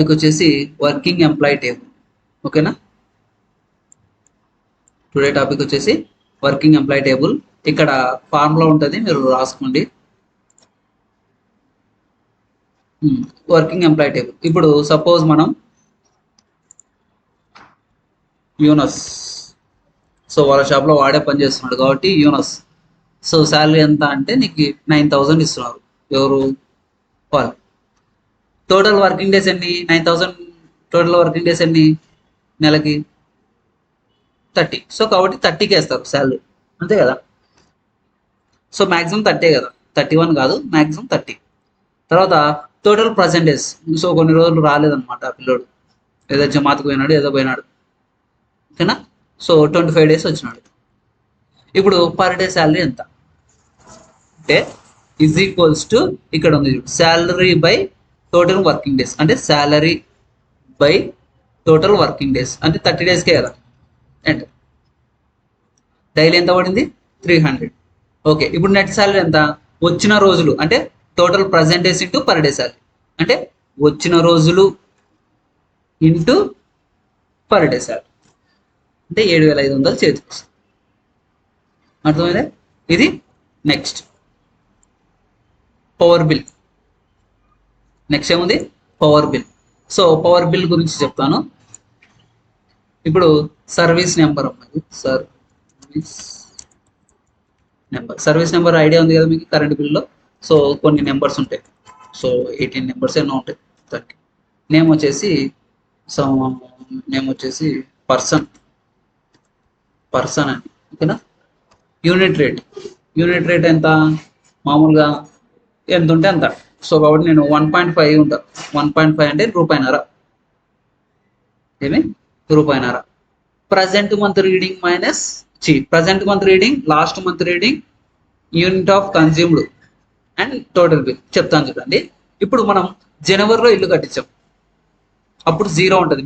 వచ్చేసి working employee table. ఓకేనా, today topic వచ్చేసి వర్కింగ్ ఎంప్లాయీ టేబుల్. ఇక్కడ ఫార్ములా ఉంటుంది, మీరు రాసుకోండి. Working employee table. ఇప్పుడు సపోజ్ మనం యూనస్, సో వాళ్ళ షాప్లో వాడే పని చేస్తున్నాడు కాబట్టి యూనస్. సో శాలరీ ఎంత అంటే నీకు 9,000 ఇస్తున్నారు. ఎవరు? వాళ్ళు. టోటల్ వర్కింగ్ డేస్ ఎన్ని? 9,000. టోటల్ వర్కింగ్ డేస్ ఎన్ని నెలకి? 30. సో కాబట్టి 30కి వేస్తారు శాలరీ, అంతే కదా. సో మ్యాక్సిమం 30 కదా, 31 కాదు, మ్యాక్సిమం 30. తర్వాత టోటల్ ప్రజెంట్ డేస్. సో కొన్ని రోజులు రాలేదన్నమాట ఆ పిల్లోడు, ఏదో జమాత్కి పోయినాడు, ఏదో పోయినాడు, ఓకేనా. సో 25 డేస్ వచ్చినాడు. ఇప్పుడు పర్ డే శాలరీ ఎంత అంటే ఈజ్ ఈక్వల్స్ టు, ఇక్కడ ఉంది salary by total working days, అంటే salary by total working days అంటే 30 డేస్కే కదా. అండ్ డైలీ ఎంత పడింది? 300. ఓకే, ఇప్పుడు నెట్ శాలరీ ఎంత? వచ్చిన రోజులు అంటే total present days into per day salary, అంటే వచ్చిన రోజులు ఇంటూ పర్ డే శాలరీ, అంటే 7,500 చేతికి వస్తుంది. అర్థమైందా? ఇది నెక్స్ట్ పవర్ బిల్. నెక్స్ట్ ఏముంది? Power bill. So power bill గురించి చెప్తాను. ఇప్పుడు సర్వీస్ నెంబర్ ఉన్నది, సర్వీస్ నెంబర్ ఐడియా ఉంది కదా మీకు కరెంట్ బిల్లో. సో కొన్ని నెంబర్స్ ఉంటాయి, సో 18 నెంబర్స్ ఎన్నో ఉంటాయి. 30. నేమ్ వచ్చేసి పర్సన్ అని, ఓకేనా. యూనిట్ రేట్ ఎంత? మామూలుగా ఎంత ఉంటే అంత. సో కాబట్టి నేను 1.5 ఉంటా. 1.5 అంటే రూపాయిన్నర. ఏమి? రూపాయిన్నర. Present month reading minus present month reading, last month reading, unit of consumed and total bill చెప్తాను చూడండి. ఇప్పుడు మనం జనవరిలో ఇల్లు కట్టించాం, అప్పుడు 0 ఉంటుంది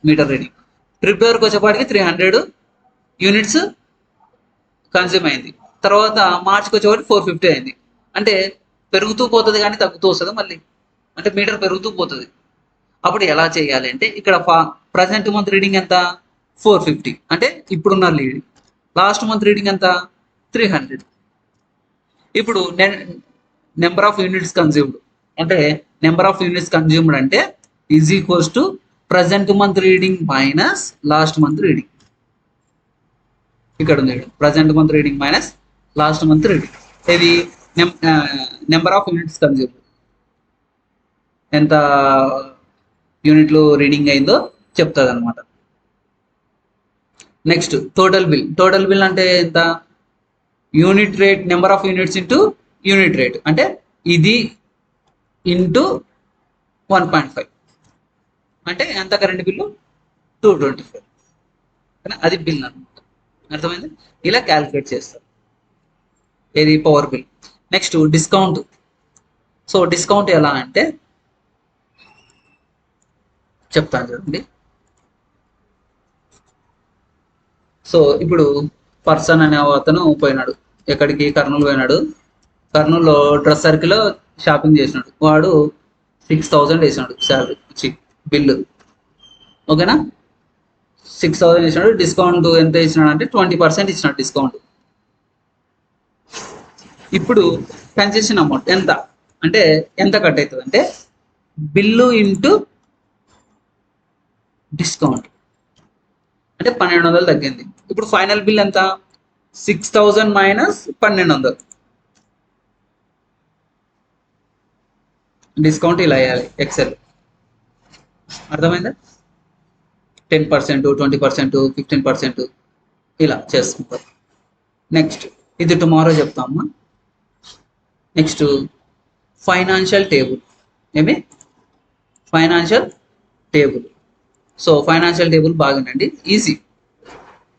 మీటర్ రీడింగ్. ఫిబ్రవరికి వచ్చేపాటికి 300 యూనిట్స్ కన్జ్యూమ్ అయింది. తర్వాత మార్చికి వచ్చేవాడికి 450 అయింది. అంటే పెరుగుతూ పోతుంది కానీ తగ్గుతూ వస్తుంది మళ్ళీ, అంటే మీటర్ పెరుగుతూ పోతుంది. అప్పుడు ఎలా చేయాలి అంటే ఇక్కడ ప్రజెంట్ మంత్ రీడింగ్ ఎంత? 450, అంటే ఇప్పుడున్న రీడింగ్. లాస్ట్ మంత్ రీడింగ్ ఎంత? 300. ఇప్పుడు నెంబర్ ఆఫ్ యూనిట్స్ కన్జ్యూమ్డ్, అంటే నెంబర్ ఆఫ్ యూనిట్స్ కన్జ్యూమ్డ్ అంటే is equals to present month reading minus last month reading. ఇక్కడ ఉంది present month reading minus last month reading. ఇది నెంబర్ ఆఫ్ యూనిట్స్ కన్జ్యూమ్డ్, ఎంత యూనిట్లు reading అయిందో చెప్తుంది అనమాట. నెక్స్ట్ టోటల్ బిల్ అంటే ఎంత? Unit rate, number of units into unit rate, అంటే ఇది ఇంటూ 1.5, అంటే ఎంత కరెంట్ బిల్లు? 225. అది బిల్ అనమాట. అర్థమైంది? ఇలా క్యాలిక్యులేట్ చేస్తారు. ఏది? Power bill. Next discount. So discount ఎలా అంటే చెప్తాను చూడండి. సో ఇప్పుడు పర్సన్ అనే అతను పోయినాడు, ఎక్కడికి? కర్నూలు పోయినాడు. కర్నూలులో డ్రెస్ సర్కిల్లో షాపింగ్ చేసినాడు. వాడు 6,000 వేసినాడు శాలరీ బిల్లు, ఓకేనా. 6,000 ఇచ్చినాడు. డిస్కౌంట్ ఎంత ఇచ్చినాడు అంటే 20% ఇచ్చినాడు డిస్కౌంట్. ఇప్పుడు కన్సెషన్ అమౌంట్ ఎంత అంటే ఎంత కట్ అవుతుంది అంటే బిల్లు ఇంటూ డిస్కౌంట్, అంటే 1,200 తగ్గింది. ఇప్పుడు ఫైనల్ బిల్ ఎంత? 6,000 మైనస్ 1,200. డిస్కౌంట్ ఇలా వేయాలి ఎక్సెల్. అర్థమైందా? 10%, 20%, 15% ఇలా చేసుకుంటారు. నెక్స్ట్ ఇది టుమారో చెప్తామా. Next financial table. ఏమి? Financial table. So financial table బాగుందండి, ఈజీ.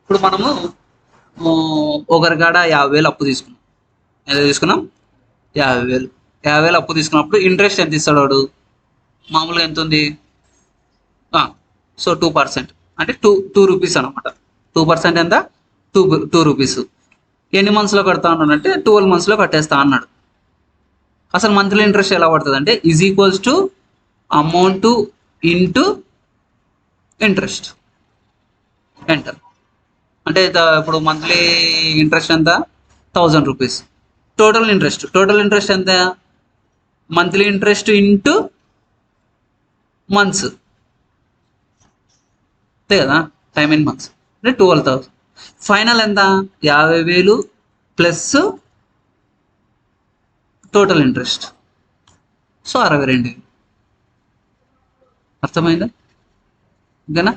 ఇప్పుడు మనము ఒకరికాడ 50,000 అప్పు తీసుకున్నాం. ఎంత తీసుకున్నాం? 50,000 అప్పు తీసుకున్నప్పుడు ఇంట్రెస్ట్ ఎంత ఇస్తాడు వాడు? మామూలుగా ఎంత ఉంది? సో 2%, అంటే 2 రూపీస్ అనమాట. 2% ఎంత? 2 రూపీస్. ఎన్ని మంత్స్లో కడతా అన్నాడు అంటే 12 మంత్స్లో కట్టేస్తా అన్నాడు. అసలు మంత్లీ ఇంట్రెస్ట్ ఎలా పడుతుంది అంటే is equals to amount into interest, enter. అంటే ఇప్పుడు మంత్లీ ఇంట్రెస్ట్ ఎంత, 1000 రూపీస్. టోటల్ ఇంట్రెస్ట్ ఎంత, మంత్లీ ఇంట్రెస్ట్ ఇంటూ మంత్స్, అంతే కదా, టైమ్ ఇన్ మంత్స్ అంటే 12,000. ఫైనల్ ఎంత, 50,000 ప్లస్ టోటల్ ఇంట్రెస్ట్, సో 62,000. అర్థమైందా? ఓకేనా?